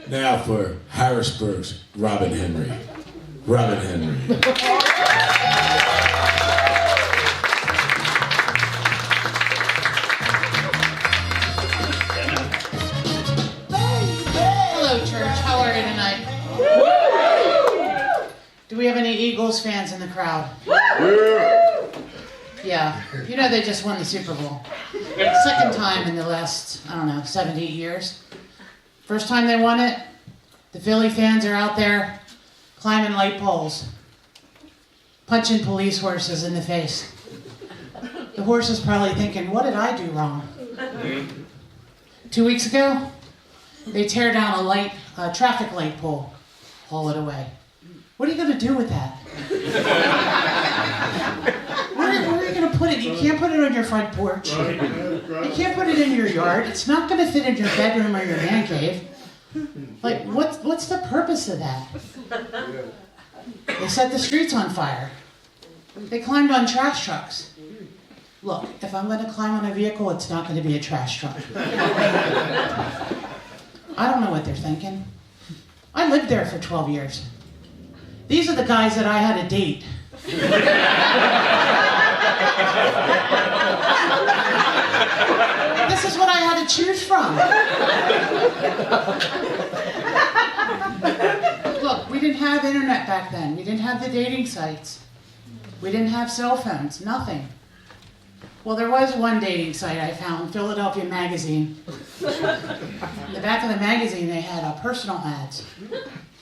Now for Harrisburg's Robin Henry. Robin Henry. Hello, church. How are you tonight? Do we have any Eagles fans in the crowd? Yeah. You know they just won the Super Bowl. Second time in the last, 70 years. First time they won it, the Philly fans are out there climbing light poles, punching police horses in the face. The horse is probably thinking, what did I do wrong? 2 weeks ago, they tear down a traffic light pole, haul it away. What are you going to do with that? Where are you going to put it? You can't put it on your front porch. You can't put it in your yard. It's not going to fit in your bedroom or your man cave. Like, what's the purpose of that? They set the streets on fire. They climbed on trash trucks. Look, if I'm going to climb on a vehicle, it's not going to be a trash truck. I don't know what they're thinking. I lived there for 12 years. These are the guys that I had to date. This is what I had to choose from. Look, we didn't have internet back then. We didn't have the dating sites. We didn't have cell phones, nothing. Well, there was one dating site I found, Philadelphia Magazine. In the back of the magazine, they had personal ads.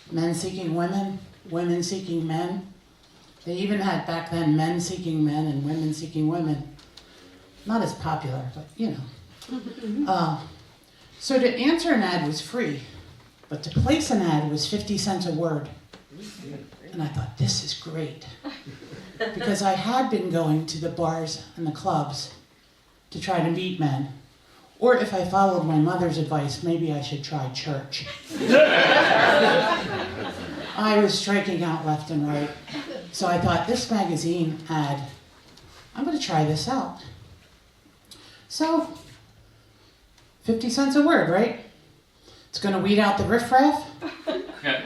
Men seeking women, women seeking men. They even had back then men seeking men and women seeking women. Not as popular, but So to answer an ad was free, but to place an ad was 50 cents a word. And I thought, this is great. Because I had been going to the bars and the clubs to try to meet men. Or if I followed my mother's advice, maybe I should try church. I was striking out left and right. So I thought, this magazine ad, I'm going to try this out. So, 50 cents a word, right? It's going to weed out the riffraff.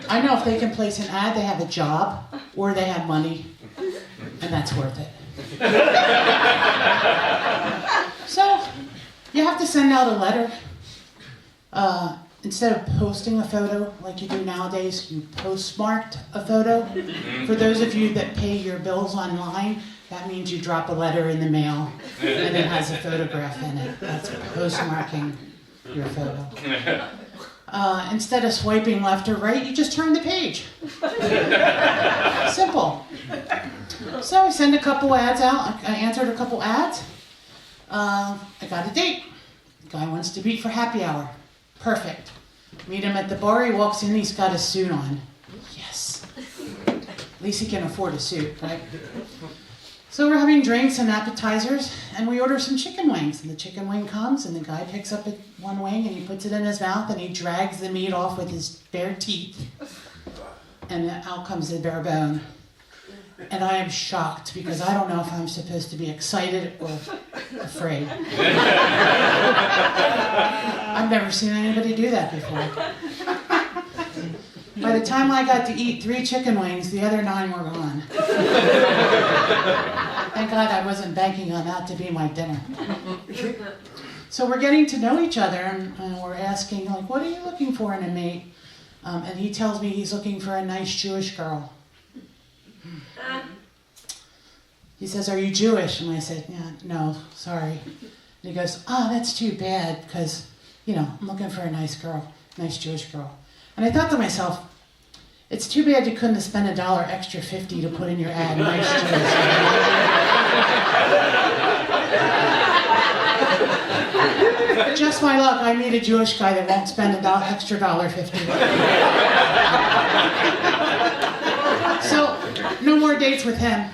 I know if they can place an ad, they have a job, or they have money, and that's worth it. So, you have to send out a letter. Instead of posting a photo like you do nowadays, you postmarked a photo. For those of you that pay your bills online, that means you drop a letter in the mail and it has a photograph in it. That's postmarking your photo. Instead of swiping left or right, you just turn the page. Simple. So I sent a couple ads out. I answered a couple ads. I got a date. The guy wants to meet for happy hour. Perfect. Meet him at the bar. He walks in. He's got a suit on. Yes. At least he can afford a suit, right? So we're having drinks and appetizers, and we order some chicken wings. And the chicken wing comes, and the guy picks up one wing, and he puts it in his mouth, and he drags the meat off with his bare teeth. And out comes the bare bone. And I am shocked, because I don't know if I'm supposed to be excited or afraid. I've never seen anybody do that before. By the time I got to eat 3 chicken wings, the other 9 were gone. Thank God I wasn't banking on that to be my dinner. So we're getting to know each other, and we're asking, like, what are you looking for in a mate? And he tells me he's looking for a nice Jewish girl. He says, are you Jewish? And I said, yeah, no, sorry. And he goes, that's too bad, because, I'm looking for a nice girl, nice Jewish girl. And I thought to myself, it's too bad you couldn't have spent $1 extra 50 to put in your ad, nice Jewish girl. Just my luck, I meet a Jewish guy that won't spend extra $1.50. So, no more dates with him.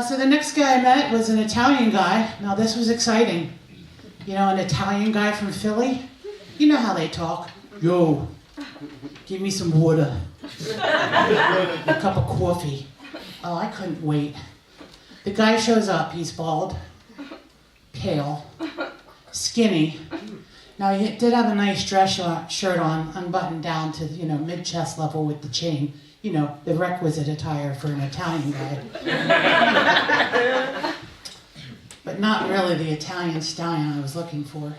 So the next guy I met was an Italian guy. Now this was exciting. An Italian guy from Philly. You know how they talk. Yo, give me some water. A cup of coffee. Oh, I couldn't wait. The guy shows up. He's bald, pale, skinny, Now he did have a nice shirt on, unbuttoned down to, mid-chest level with the chain. The requisite attire for an Italian guy. But not really the Italian stallion I was looking for.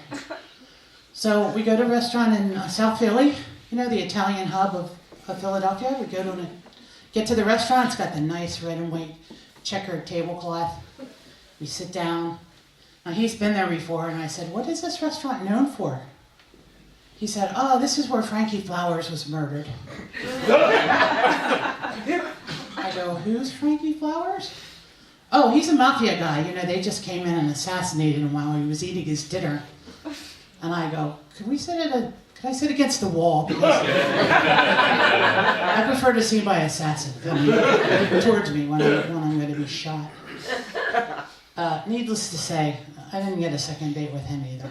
So we go to a restaurant in South Philly, the Italian hub of Philadelphia. We get to the restaurant. It's got the nice red and white checkered tablecloth. We sit down. Now he's been there before, and I said, "What is this restaurant known for?" He said, "Oh, this is where Frankie Flowers was murdered." I go, "Who's Frankie Flowers?" "Oh, he's a mafia guy. They just came in and assassinated him while he was eating his dinner." And I go, "Could I sit against the wall? Because I prefer to see my assassin coming towards me when I'm going to be shot." Needless to say, I didn't get a second date with him either.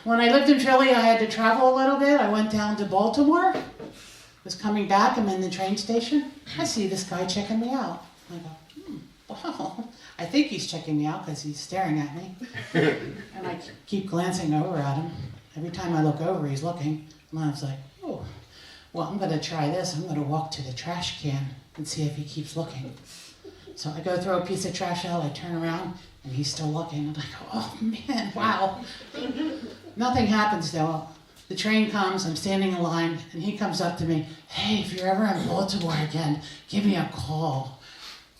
When I lived in Philly, I had to travel a little bit. I went down to Baltimore. Was coming back. I'm in the train station. I see this guy checking me out. I go, wow. I think he's checking me out because he's staring at me. And I keep glancing over at him. Every time I look over, he's looking. And I was like, oh, well, I'm going to try this. I'm going to walk to the trash can and see if he keeps looking. So I go throw a piece of trash out. I turn around, and he's still looking. And I go, oh, man, wow. Nothing happens, though. The train comes. I'm standing in line, and he comes up to me. "Hey, if you're ever in Baltimore again, give me a call."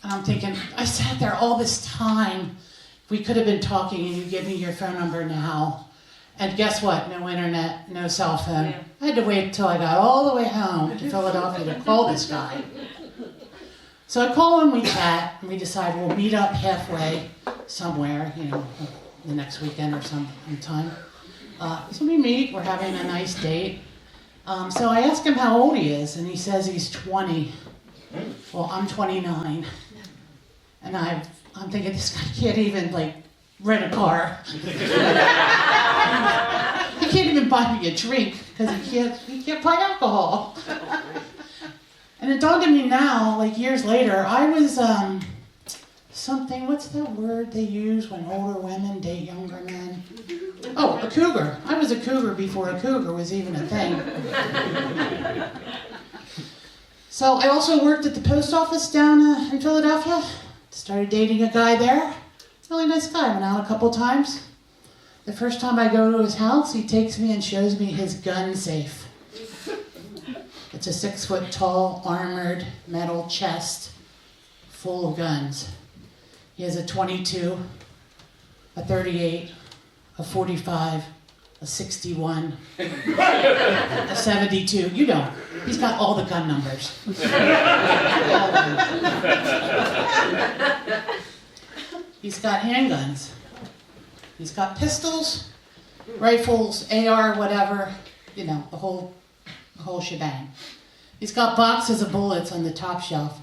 And I'm thinking, I sat there all this time. We could have been talking, and you give me your phone number now. And guess what? No internet, no cell phone. Yeah. I had to wait until I got all the way home to Philadelphia to call this guy. So I call him, we chat, and we decide we'll meet up halfway somewhere, the next weekend or sometime. So we meet, we're having a nice date. So I ask him how old he is, and he says he's 20. Well, I'm 29. And I'm thinking, this guy can't even, rent a car. He can't even buy me a drink, because he can't buy alcohol. And it dawned on me now, years later, I was, what's that word they use when older women date younger men? Oh, a cougar. I was a cougar before a cougar was even a thing. So I also worked at the post office down in Philadelphia. Started dating a guy there. Really nice guy. Went out a couple times. The first time I go to his house, he takes me and shows me his gun safe. It's a 6-foot-tall, armored metal chest full of guns. He has a 22, a 38, a 45, a 61, a 72. He's got all the gun numbers. He's got handguns. He's got pistols, rifles, AR, whatever, the whole shebang. He's got boxes of bullets on the top shelf,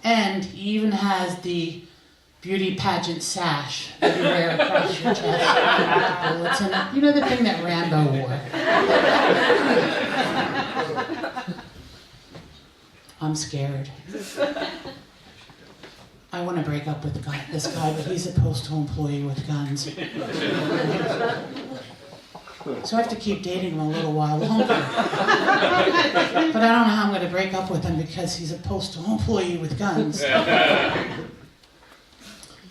and he even has the beauty pageant sash that you wear across your chest with the bullets in it. The thing that Rambo wore. I'm scared. I want to break up with this guy, but he's a postal employee with guns. So I have to keep dating him a little while longer. But I don't know how I'm going to break up with him because he's a postal employee with guns.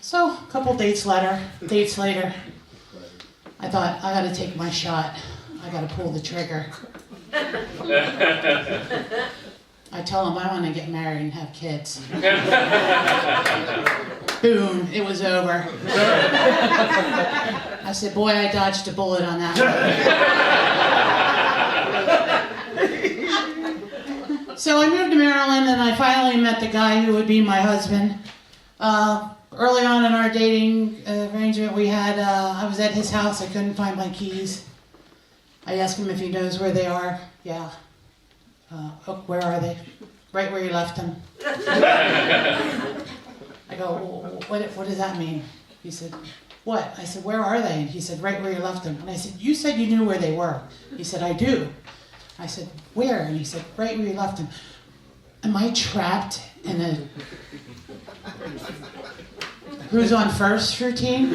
So a couple dates later, I thought, I got to take my shot. I got to pull the trigger. I tell him I want to get married and have kids. Boom, it was over. I said, boy, I dodged a bullet on that one. So I moved to Maryland, and I finally met the guy who would be my husband. Early on in our dating arrangement we had, I was at his house. I couldn't find my keys. I asked him if he knows where they are. Yeah. Where are they? Right where you left them. I go, what does that mean? He said, what? I said, where are they? And he said, right where you left them. And I said, you said you knew where they were. He said, I do. I said, where? And he said, right where you left them. Am I trapped in a who's on first routine.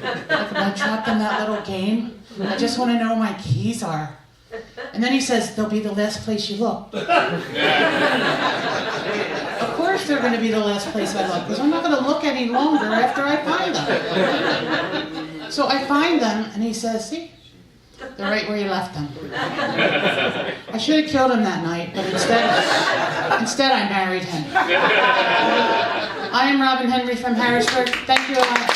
Like if I'm trapped in that little game, I just want to know where my keys are. And then he says, they'll be the last place you look. Of course they're going to be the last place I look, because I'm not going to look any longer after I find them. So I find them, and he says, see, they're right where you left them. I should have killed him that night, but instead I married him. I am Robin Henry from Harrisburg. Thank you, Anna.